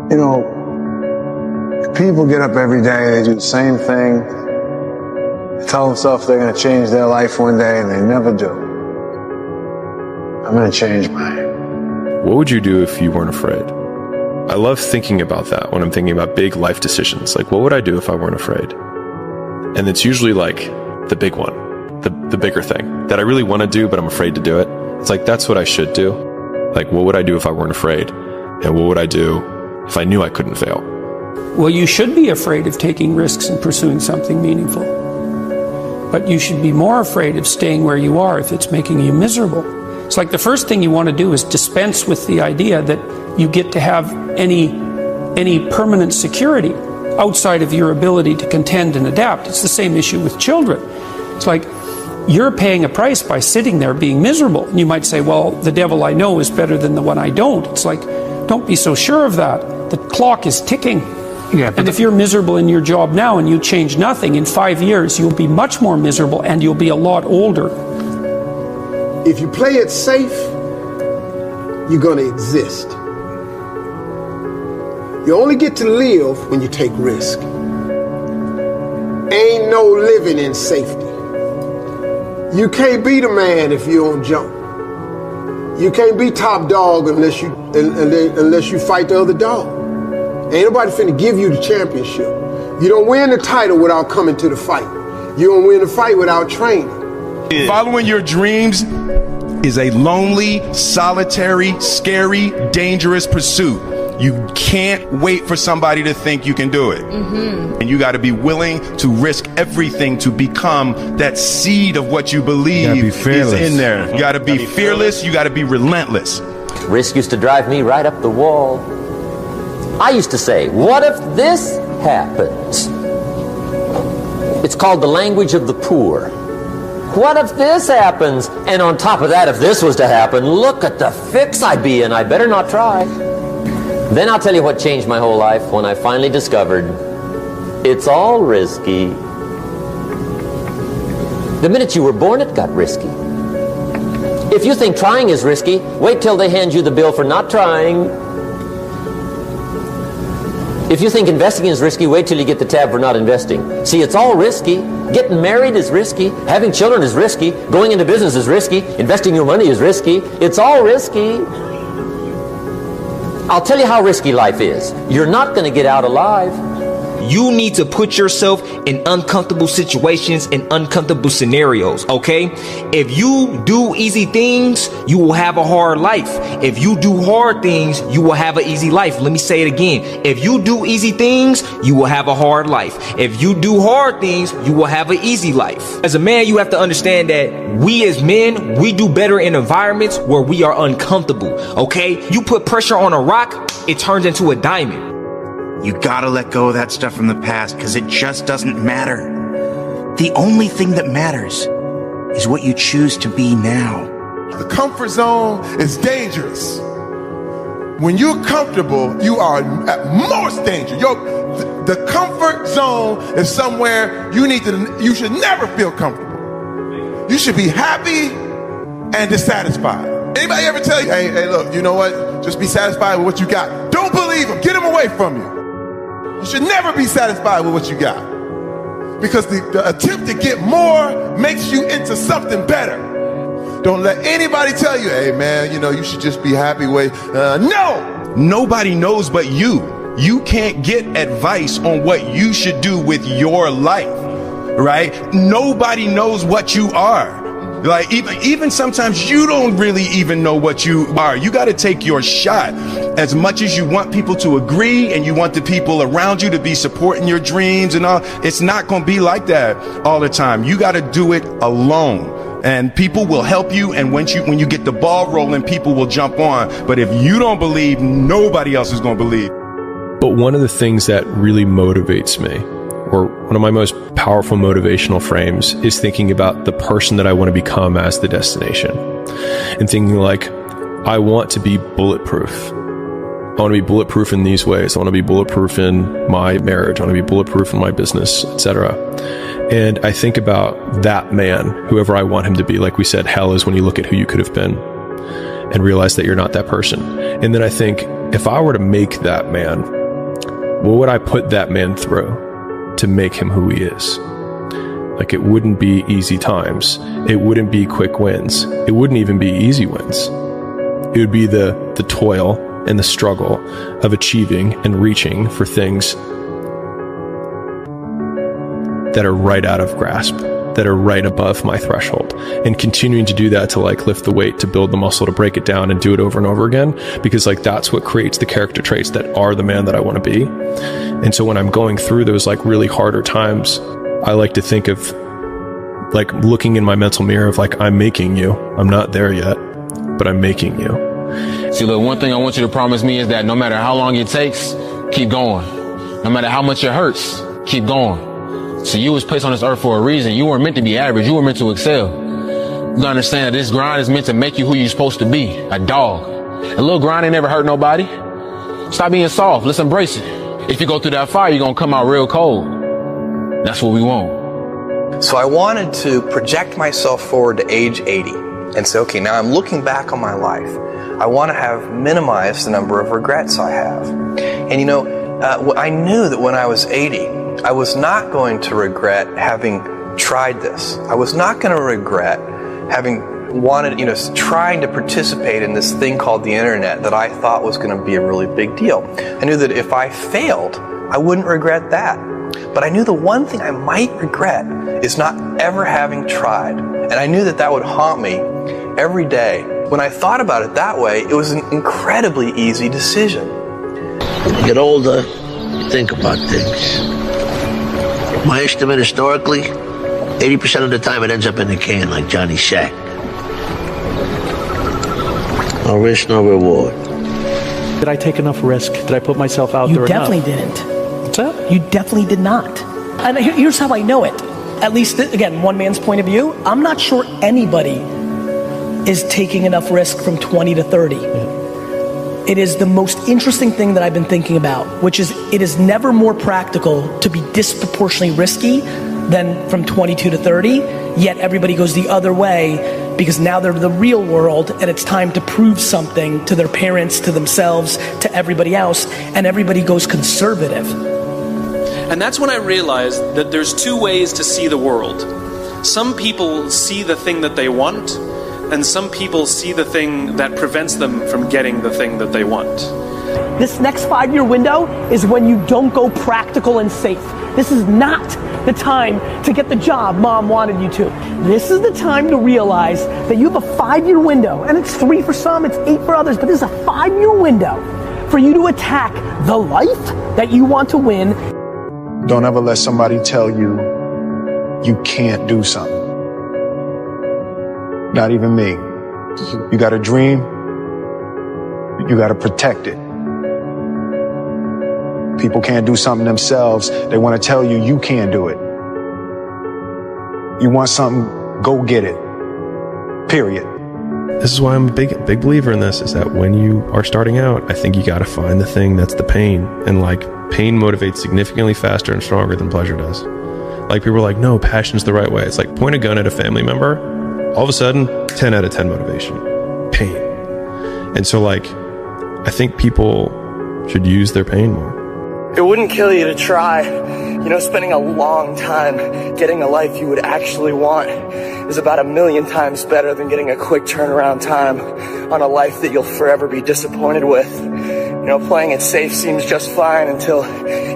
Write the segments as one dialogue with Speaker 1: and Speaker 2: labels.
Speaker 1: You know, people get up every day, they do the same thing, they tell themselves they're going to change their life one day, and they never do. I'm going to change mine.
Speaker 2: What would you do if you weren't afraid? I love thinking about that when I'm thinking about big life decisions. Like, what would I do if I weren't afraid? And it's usually like the big one, the bigger thing that I really want to do, but I'm afraid to do it. It's like, that's what I should do. Like, what would I do if I weren't afraid? And what would I do if I knew I couldn't fail?
Speaker 3: Well, you should be afraid of taking risks and pursuing something meaningful. But you should be more afraid of staying where you are if it's making you miserable. It's like the first thing you want to do is dispense with the idea that you get to have any permanent security outside of your ability to contend and adapt. It's the same issue with children. It's like you're paying a price by sitting there being miserable. And you might say, well, the devil I know is better than the one I don't. It's like, don't be so sure of that. The clock is ticking. Yeah, and if you're miserable in your job now and you change nothing, in 5 years you'll be much more miserable and you'll be a lot older.
Speaker 4: If you play it safe, you're going to exist. You only get to live when you take risk. Ain't no living in safety. You can't be the man if you don't jump. You can't be top dog unless you fight the other dog. Ain't nobody finna give you the championship. You don't win the title without coming to the fight. You don't win the fight without training.
Speaker 5: Following your dreams is a lonely, solitary, scary, dangerous pursuit. You can't wait for somebody to think you can do it. And you got to be willing to risk everything to become that seed of what you believe is in there. You got to be fearless. You got to be relentless.
Speaker 6: Risk used to drive me right up the wall. I used to say, what if this happens? It's called the language of the poor. What if this happens? And on top of that, if this was to happen, look at the fix I'd be in. I better not try. Then I'll tell you what changed my whole life when I finally discovered it's all risky. The minute you were born, it got risky. If you think trying is risky, wait till they hand you the bill for not trying. If you think investing is risky, wait till you get the tab for not investing. See, it's all risky. Getting married is risky. Having children is risky. Going into business is risky. Investing your money is risky. It's all risky. I'll tell you how risky life is. You're not going to get out alive.
Speaker 7: You need to put yourself in uncomfortable situations and uncomfortable scenarios, okay? If you do easy things, you will have a hard life. If you do hard things, you will have an easy life. Let me say it again. If you do easy things, you will have a hard life. If you do hard things, you will have an easy life. As a man, you have to understand that we as men, we do better in environments where we are uncomfortable, okay? You put pressure on a rock, it turns into a diamond.
Speaker 8: You gotta let go of that stuff from the past because it just doesn't matter. The only thing that matters is what you choose to be now.
Speaker 9: The comfort zone is dangerous. When you're comfortable, you are at most danger. The comfort zone is somewhere you should never feel comfortable. You should be happy and dissatisfied. Anybody ever tell you, hey, look, you know what? Just be satisfied with what you got. Don't believe them. Get them away from you. You should never be satisfied with what you got. Because the attempt to get more makes you into something better. Don't let anybody tell you, hey man, you should just be happy with, no!
Speaker 5: Nobody knows but you. You can't get advice on what you should do with your life, right? Nobody knows what you are. Like even sometimes you don't really even know what you are. You got to take your shot. As much as you want people to agree and you want the people around you to be supporting your dreams and all, it's not going to be like that all the time. You got to do it alone. And people will help you, and when you get the ball rolling, people will jump on. But if you don't believe, nobody else is going to believe.
Speaker 2: But one of the things that really motivates me, or one of my most powerful motivational frames, is thinking about the person that I want to become as the destination. And thinking like, I want to be bulletproof. I want to be bulletproof in these ways. I want to be bulletproof in my marriage. I want to be bulletproof in my business, etc. And I think about that man, whoever I want him to be. Like we said, hell is when you look at who you could have been and realize that you're not that person. And then I think, if I were to make that man what would I put that man through to make him who he is? Like, it wouldn't be easy times. It wouldn't be quick wins. It wouldn't even be easy wins. It would be the toil and the struggle of achieving and reaching for things that are right out of grasp, that are right above my threshold, and continuing to do that to like lift the weight, to build the muscle, to break it down and do it over and over again, because like that's what creates the character traits that are the man that I want to be. And so when I'm going through those like really harder times, I like to think of like looking in my mental mirror of like, I'm making you. I'm not there yet, but I'm making you.
Speaker 10: See, look, one thing I want you to promise me is that no matter how long it takes, keep going. No matter how much it hurts, keep going. So you was placed on this earth for a reason. You weren't meant to be average. You were meant to excel. You gotta understand that this grind is meant to make you who you're supposed to be, a dog. A little grind ain't never hurt nobody. Stop being soft. Let's embrace it. If you go through that fire, you're gonna come out real cold. That's what we want.
Speaker 11: So I wanted to project myself forward to age 80 and say, okay, now I'm looking back on my life. I want to have minimized the number of regrets I have. And you know, I knew that when I was 80, I was not going to regret having tried this. I was not going to regret having wanted, trying to participate in this thing called the internet that I thought was going to be a really big deal. I knew that if I failed, I wouldn't regret that. But I knew the one thing I might regret is not ever having tried. And I knew that that would haunt me every day. When I thought about it that way, it was an incredibly easy decision.
Speaker 12: When you get older, you think about things. My estimate historically, 80% of the time it ends up in the can like Johnny Sack. No risk, no reward.
Speaker 13: Did I take enough risk? Did I put myself out there enough?
Speaker 14: You definitely didn't.
Speaker 13: What's that?
Speaker 14: You definitely did not. And here's how I know it. At least, again, one man's point of view. I'm not sure anybody is taking enough risk from 20 to 30. It is the most interesting thing that I've been thinking about, which is it is never more practical to be disproportionately risky than from 22 to 30, yet everybody goes the other way because now they're the real world and it's time to prove something to their parents, to themselves, to everybody else, and everybody goes conservative.
Speaker 15: And that's when I realized that there's two ways to see the world. Some people see the thing that they want, and some people see the thing that prevents them from getting the thing that they want.
Speaker 14: This next 5-year window is when you don't go practical and safe. This is not the time to get the job mom wanted you to. This is the time to realize that you have a 5-year window, and it's 3 for some, it's 8 for others, but this is a 5-year window for you to attack the life that you want to win.
Speaker 1: Don't ever let somebody tell you you can't do something. Not even me. You got a dream, you got to protect it. People can't do something themselves. They want to tell you you can't do it. You want something, go get it. Period.
Speaker 2: This is why I'm a big believer in this, is that when you are starting out, I think you got to find the thing that's the pain. And like, pain motivates significantly faster and stronger than pleasure does. Like, people are like, no, passion's the right way. It's like, point a gun at a family member, all of a sudden, 10 out of 10 motivation. Pain. And so like, I think people should use their pain more.
Speaker 16: It wouldn't kill you to try. Spending a long time getting a life you would actually want is about 1,000,000 times better than getting a quick turnaround time on a life that you'll forever be disappointed with. Playing it safe seems just fine until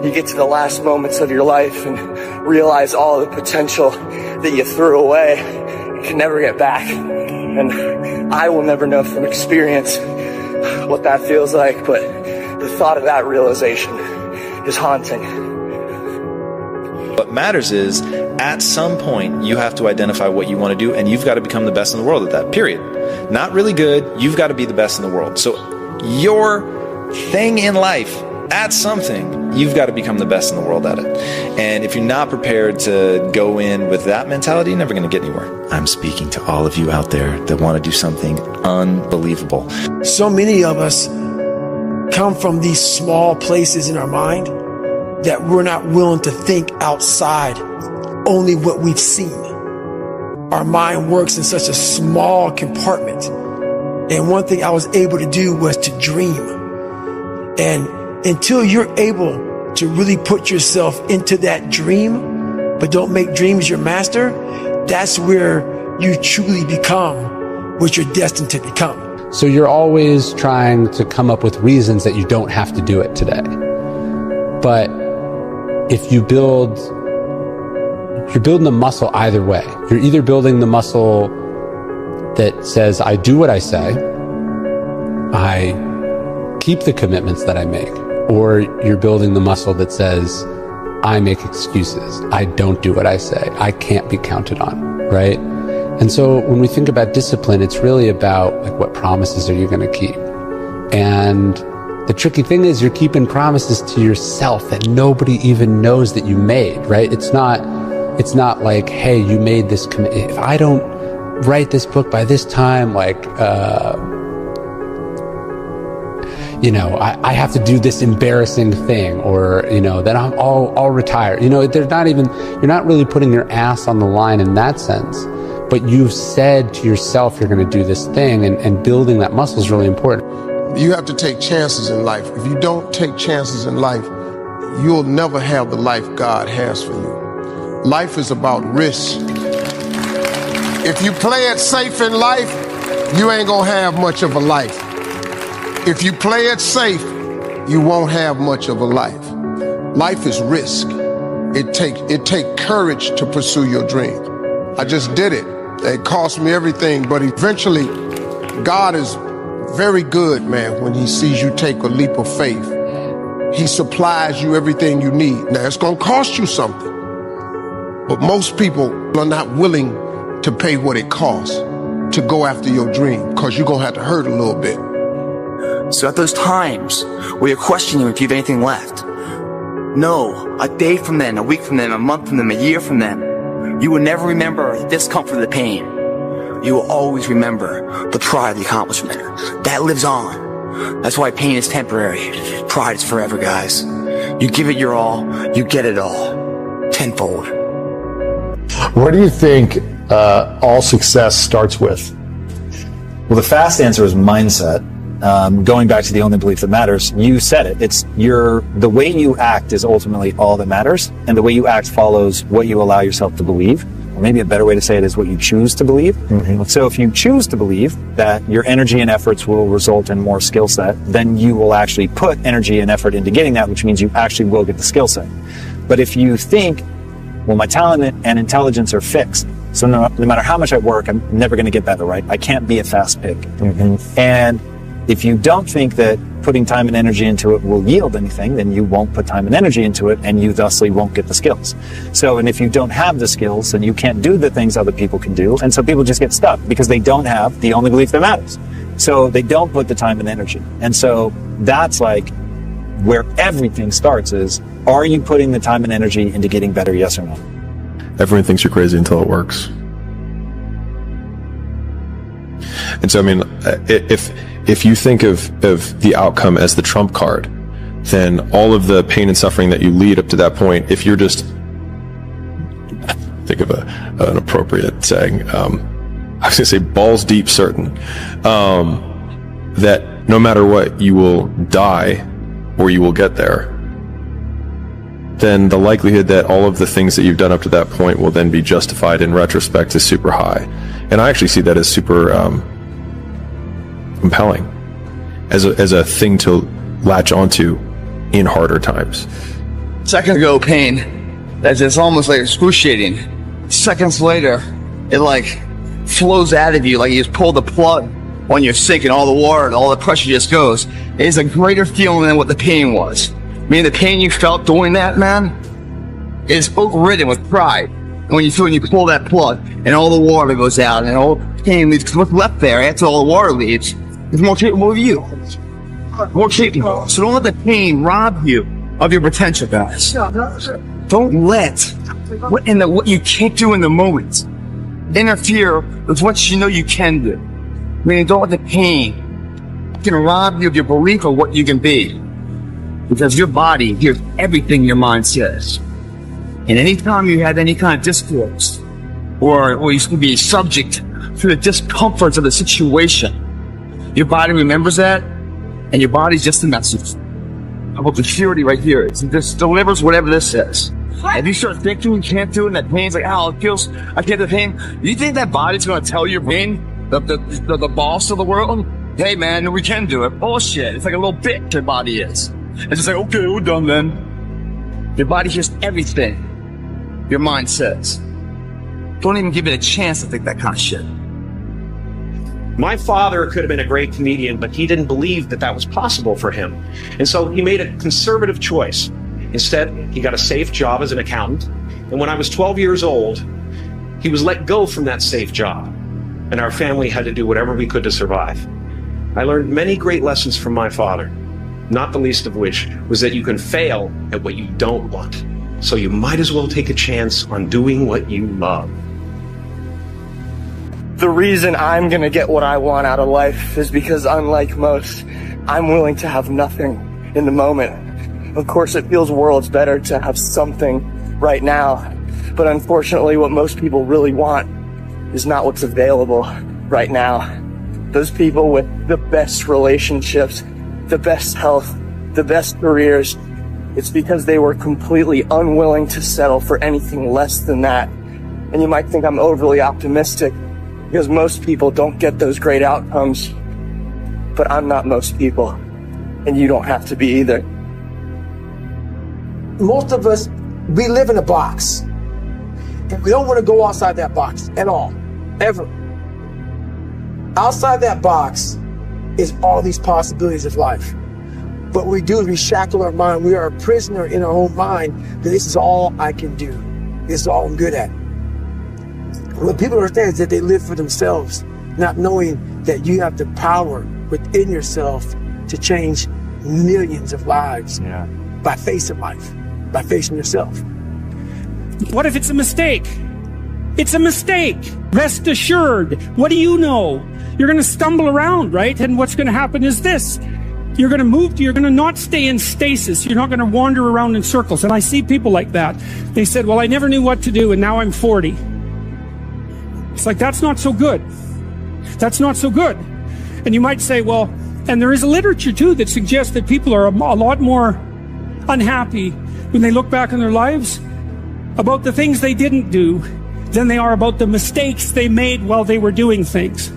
Speaker 16: you get to the last moments of your life and realize all the potential that you threw away and can never get back. And I will never know from experience what that feels like, but the thought of that realization is haunting.
Speaker 17: What matters is, at some point, you have to identify what you want to do, and you've got to become the best in the world at that, period. Not really good, you've got to be the best in the world. So your thing in life, at something, you've got to become the best in the world at it. And if you're not prepared to go in with that mentality, you're never going to get anywhere. I'm speaking to all of you out there that want to do something unbelievable.
Speaker 18: So many of us come from these small places in our mind that we're not willing to think outside only what we've seen. Our mind works in such a small compartment. And one thing I was able to do was to dream. And until you're able to really put yourself into that dream, but don't make dreams your master, that's where you truly become what you're destined to become.
Speaker 19: So you're always trying to come up with reasons that you don't have to do it today. But if you're building the muscle either way. You're either building the muscle that says, I do what I say, I keep the commitments that I make, or you're building the muscle that says, I make excuses, I don't do what I say, I can't be counted on, right? And so when we think about discipline, it's really about like, what promises are you going to keep? And the tricky thing is you're keeping promises to yourself that nobody even knows that you made, right? It's not like, hey, you made this commitment. If I don't write this book by this time, like, I have to do this embarrassing thing, or, then I'll retire. You're not really putting your ass on the line in that sense, but you've said to yourself you're going to do this thing, and building that muscle is really important.
Speaker 4: You have to take chances in life. If you don't take chances in life, you'll never have the life God has for you. Life is about risk. If you play it safe in life, you ain't gonna have much of a life. If you play it safe, you won't have much of a life. Life is risk. It take courage to pursue your dream. I just did it. It cost me everything, but eventually, God is very good, man, when he sees you take a leap of faith. He supplies you everything you need. Now, it's gonna cost you something, but most people are not willing to pay what it costs to go after your dream, because you're gonna have to hurt a little bit.
Speaker 16: So at those times where you're questioning if you have anything left, know a day from then, a week from then, a month from then, a year from then, you will never remember the discomfort of the pain. You will always remember the pride of the accomplishment. That lives on. That's why pain is temporary. Pride is forever, guys. You give it your all, you get it all. Tenfold.
Speaker 20: What do you think all success starts with?
Speaker 17: Well, the fast answer is mindset. Going back to the only belief that matters, you said it. It's the way you act is ultimately all that matters, and the way you act follows what you allow yourself to believe. Or maybe a better way to say it is what you choose to believe. Mm-hmm. So if you choose to believe that your energy and efforts will result in more skill set, then you will actually put energy and effort into getting that, which means you actually will get the skill set. But if you think, well, my talent and intelligence are fixed, so no matter how much I work, I'm never going to get better, right? I can't be a fast pick. Mm-hmm. And if you don't think that putting time and energy into it will yield anything, then you won't put time and energy into it, and you thusly won't get the skills. So, and if you don't have the skills, then you can't do the things other people can do, and so people just get stuck because they don't have the only belief that matters. So they don't put the time and energy. And so that's like where everything starts is, are you putting the time and energy into getting better, yes or no?
Speaker 2: Everyone thinks you're crazy until it works. And so, I mean, if you think of the outcome as the trump card, then all of the pain and suffering that you lead up to that point, if you're just, think of an appropriate saying, I was going to say balls deep certain, that no matter what, you will die or you will get there, then the likelihood that all of the things that you've done up to that point will then be justified in retrospect is super high. And I actually see that as super compelling, as a thing to latch onto in harder times.
Speaker 21: Seconds ago, pain, it's almost like excruciating. Seconds later, it like flows out of you like you just pull the plug on your sink and all the water, all the pressure just goes. It is a greater feeling than what the pain was. I mean, the pain you felt doing that, man, is overridden with pride. And when you pull that plug and all the water goes out and all the pain leaves, because what's left there after all the water leaves is more capable of you. More capable. So don't let the pain rob you of your potential, guys. Don't let what you can't do in the moment interfere with what you know you can do. Meaning, don't let the pain can rob you of your belief of what you can be. Because your body hears everything your mind says. And anytime you have any kind of discourse, or you can be subject to the discomforts of the situation, your body remembers that, and your body's just a message. about the purity right here. This delivers whatever this says. If you start thinking you can't do it, and that pain's like, it feels, I can't do pain. You think that body's gonna tell your brain, the boss of the world, hey man, we can do it? Bullshit. It's like a little bitch your body is. It's just like, okay, we're done then. Your body hears everything your mind says. Don't even give it a chance to think that kind of shit.
Speaker 3: My father could have been a great comedian, but he didn't believe that that was possible for him. And so he made a conservative choice. Instead, he got a safe job as an accountant. And when I was 12 years old, he was let go from that safe job. And our family had to do whatever we could to survive. I learned many great lessons from my father, not the least of which was that you can fail at what you don't want. So you might as well take a chance on doing what you love.
Speaker 16: The reason I'm gonna get what I want out of life is because, unlike most, I'm willing to have nothing in the moment. Of course, it feels worlds better to have something right now, but unfortunately what most people really want is not what's available right now. Those people with the best relationships, the best health, the best careers, it's because they were completely unwilling to settle for anything less than that. And you might think I'm overly optimistic because most people don't get those great outcomes, but I'm not most people, and you don't have to be either.
Speaker 18: Most of us, we live in a box, and we don't want to go outside that box at all, ever. Outside that box is all these possibilities of life. What we do is we shackle our mind. We are a prisoner in our own mind that this is all I can do. This is all I'm good at. What people understand is that they live for themselves, not knowing that you have the power within yourself to change millions of lives by facing life, by facing yourself.
Speaker 22: What if it's a mistake? It's a mistake. Rest assured. What do you know? You're going to stumble around, right? And what's going to happen is this. You're going to move, you're going to not stay in stasis. You're not going to wander around in circles. And I see people like that. They said, well, I never knew what to do, and now I'm 40. It's like, that's not so good. That's not so good. And you might say, well, and there is a literature too that suggests that people are a lot more unhappy when they look back on their lives about the things they didn't do than they are about the mistakes they made while they were doing things.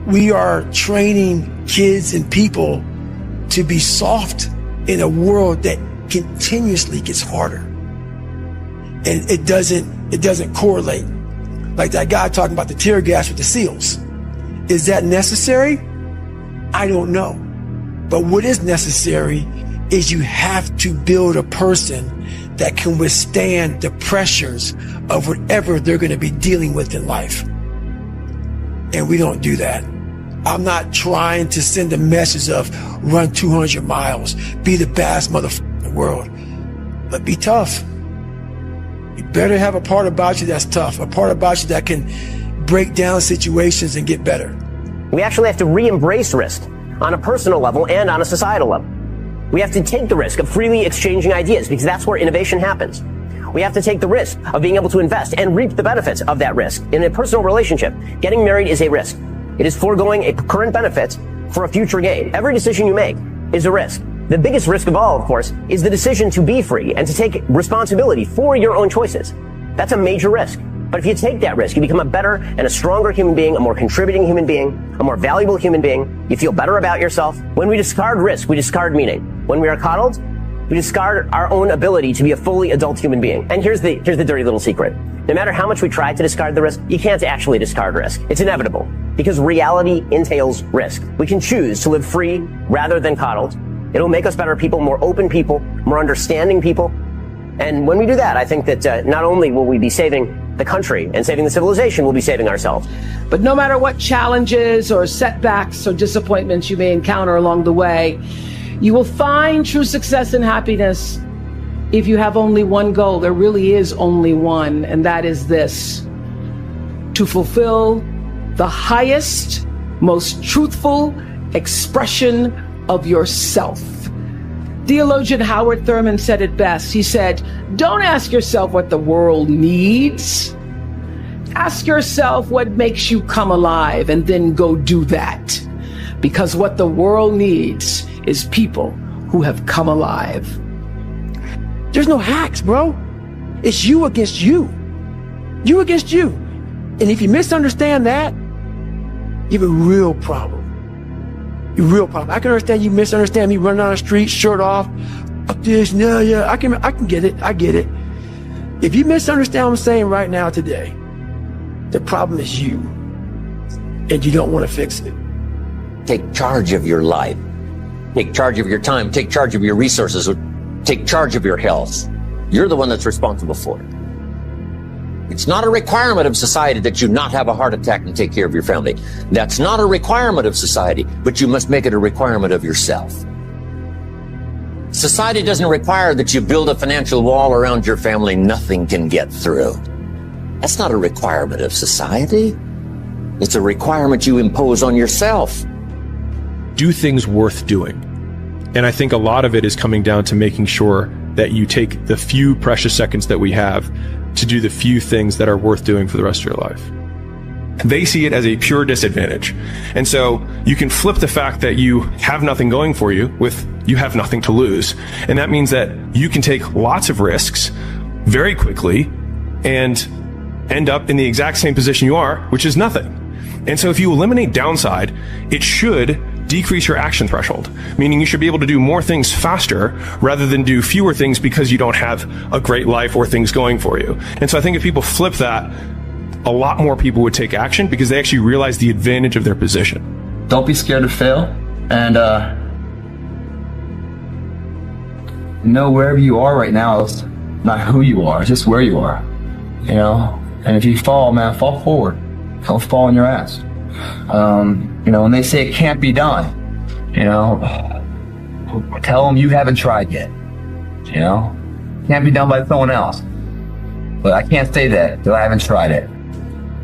Speaker 18: We are training kids and people to be soft in a world that continuously gets harder. And it doesn't correlate. Like that guy talking about the tear gas with the SEALs. Is that necessary? I don't know. But what is necessary is you have to build a person that can withstand the pressures of whatever they're going to be dealing with in life. And we don't do that. I'm not trying to send a message of run 200 miles, be the baddest motherfucker in the world, but be tough. You better have a part about you that's tough, a part about you that can break down situations and get better.
Speaker 23: We actually have to re-embrace risk on a personal level and on a societal level. We have to take the risk of freely exchanging ideas because that's where innovation happens. We have to take the risk of being able to invest and reap the benefits of that risk. In a personal relationship, getting married is a risk. It is foregoing a current benefit for a future gain. Every decision you make is a risk. The biggest risk of all, of course, is the decision to be free and to take responsibility for your own choices. That's a major risk. But if you take that risk, you become a better and a stronger human being, a more contributing human being, a more valuable human being. You feel better about yourself. When we discard risk, we discard meaning. When we are coddled, we discard our own ability to be a fully adult human being. And here's the dirty little secret. No matter how much we try to discard the risk, you can't actually discard risk. It's inevitable because reality entails risk. We can choose to live free rather than coddled. It'll make us better people, more open people, more understanding people. And when we do that, I think that not only will we be saving the country and saving the civilization, we'll be saving ourselves.
Speaker 24: But no matter what challenges or setbacks or disappointments you may encounter along the way, you will find true success and happiness if you have only one goal. There really is only one, and that is this: to fulfill the highest, most truthful expression of yourself. Theologian Howard Thurman said it best. He said, don't ask yourself what the world needs. Ask yourself what makes you come alive, and then go do that. Because what the world needs is people who have come alive.
Speaker 18: There's no hacks, bro. It's you against you. You against you. And if you misunderstand that, you have a real problem. A real problem. I can understand you misunderstand me running down the street, shirt off, up this, yeah, I can get it. I get it. If you misunderstand what I'm saying right now today, the problem is you. And you don't want to fix it.
Speaker 6: Take charge of your life. Take charge of your time. Take charge of your resources. Take charge of your health. You're the one that's responsible for it. It's not a requirement of society that you not have a heart attack and take care of your family. That's not a requirement of society, but you must make it a requirement of yourself. Society doesn't require that you build a financial wall around your family nothing can get through. That's not a requirement of society. It's a requirement you impose on yourself.
Speaker 2: Do things worth doing. And I think a lot of it is coming down to making sure that you take the few precious seconds that we have to do the few things that are worth doing for the rest of your life. They see it as a pure disadvantage. And so you can flip the fact that you have nothing going for you with you have nothing to lose. And that means that you can take lots of risks very quickly and end up in the exact same position you are, which is nothing. And so if you eliminate downside, it should decrease your action threshold, meaning you should be able to do more things faster rather than do fewer things because you don't have a great life or things going for you. And so I think if people flip that, a lot more people would take action because they actually realize the advantage of their position.
Speaker 7: Don't be scared to fail. And, wherever you are right now is not who you are, it's just where you are, And if you fall, man, fall forward. Don't fall on your ass. When they say it can't be done, tell them you haven't tried yet. Can't be done by someone else. But I can't say that until I haven't tried it.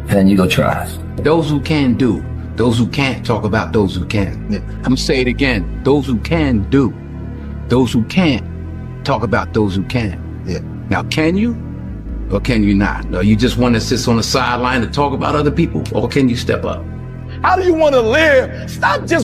Speaker 7: Then you go try.
Speaker 8: Those who can do. Those who can't talk about those who can. I'm gonna say it again. Those who can do. Those who can't talk about those who can. Yeah. Now, can you? Or can you not? Or you just want to sit on the sideline to talk about other people? Or can you step up?
Speaker 9: How do you want to live? Stop just